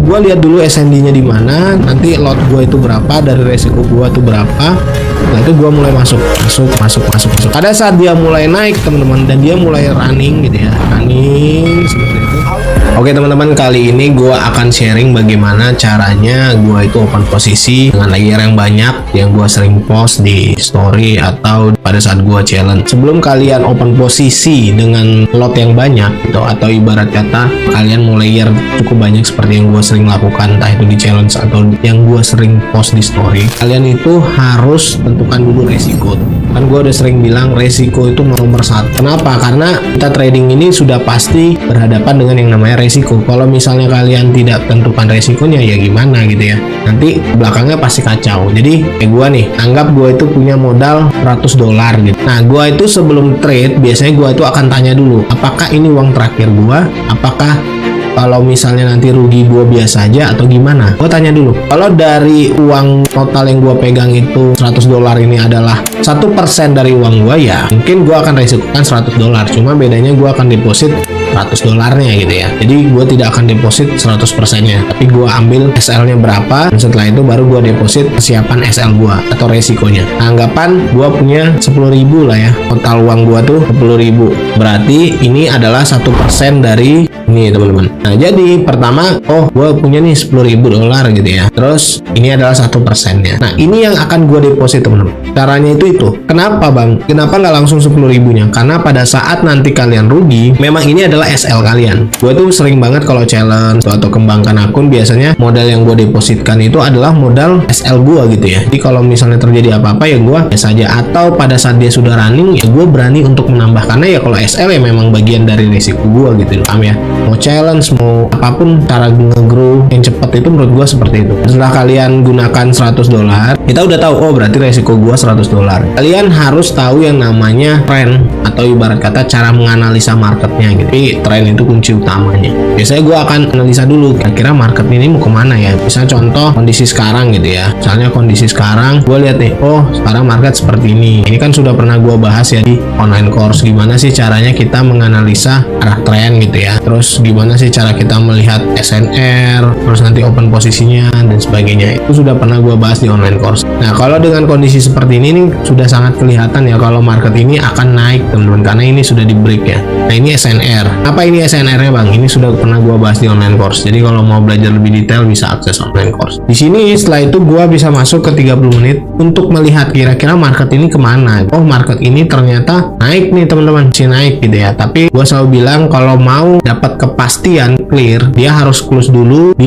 gue lihat dulu SND-nya di mana, nanti lot gue itu berapa, dari resiko gue tuh berapa. Nah itu gue mulai masuk. Pada saat dia mulai naik teman-teman, dan dia mulai running gitu ya, running seperti itu. Oke teman-teman, kali ini gue akan sharing bagaimana caranya gue itu open posisi dengan layer yang banyak, yang gue sering post di story atau pada saat gue challenge. Sebelum kalian open posisi dengan lot yang banyak gitu, atau ibarat kata kalian mau layer cukup banyak seperti yang gue sering lakukan, entah itu di challenge atau yang gue sering post di story, kalian itu harus tentukan dulu resiko. Kan gue udah sering bilang resiko itu nomor satu. Kenapa? Karena kita trading ini sudah pasti berhadapan dengan yang namanya resiko. Kalau misalnya kalian tidak tentukan resikonya, ya gimana gitu ya, nanti belakangnya pasti kacau. Jadi kayak gue nih, anggap gue itu punya modal $100 gitu. Nah gue itu sebelum trade biasanya gue itu akan tanya dulu, apakah ini uang terakhir gue, apakah kalau misalnya nanti rugi gue biasa aja atau gimana. Gue tanya dulu, kalau dari uang total yang gue pegang itu $100 ini adalah 1% dari uang gue, ya mungkin gue akan resikokan $100. Cuma bedanya gue akan deposit $100-nya gitu ya. Jadi gue tidak akan deposit 100%-nya, tapi gue ambil SL-nya berapa, dan setelah itu baru gue deposit kesiapan SL gue atau resikonya. Nah, anggapan gue punya 10.000 lah ya, total uang gue tuh 10.000. Berarti ini adalah 1% dari ini teman-teman. Nah jadi pertama, oh gue punya nih $10.000 gitu ya, terus ini adalah 1%-nya. Nah ini yang akan gue deposit teman-teman. Caranya itu. Kenapa bang? Kenapa nggak langsung 10.000-nya? Karena pada saat nanti kalian rugi, memang ini adalah SL kalian. Gue tuh sering banget kalau challenge atau kembangkan akun, biasanya modal yang gue depositkan itu adalah modal SL gue gitu ya. Jadi kalau misalnya terjadi apa-apa ya gue biasa aja, atau pada saat dia sudah running ya gue berani untuk menambah, karena ya kalau SL ya memang bagian dari risiko gue gitu, paham ya? Mau challenge, mau apapun, cara nge-grow yang cepat itu menurut gue seperti itu. Setelah kalian gunakan $100, kita udah tahu, oh berarti resiko gue $100. Kalian harus tahu yang namanya trend, atau ibarat kata cara menganalisa marketnya gitu. Tapi trend itu kunci utamanya. Biasanya gue akan analisa dulu, kira-kira market ini mau kemana ya. Misalnya contoh kondisi sekarang gitu ya, misalnya kondisi sekarang gue lihat nih, oh sekarang market seperti ini. Ini kan sudah pernah gue bahas ya di online course, gimana sih caranya kita menganalisa arah tren gitu ya, terus gimana sih cara kita melihat SNR, terus nanti open posisinya dan sebagainya. Itu sudah pernah gue bahas di online course. Nah kalau dengan kondisi seperti ini nih, sudah sangat kelihatan ya kalau market ini akan naik teman-teman, karena ini sudah di break ya. Nah ini SNR. Apa ini SNR-nya bang? Ini sudah pernah gue bahas di online course. Jadi kalau mau belajar lebih detail bisa akses online course. Di sini setelah itu gue bisa masuk ke 30 menit untuk melihat kira-kira market ini kemana. Oh market ini ternyata naik nih teman-teman, masih naik gitu ya. Tapi gue selalu bilang kalau mau dapat kepastian clear, dia harus close dulu di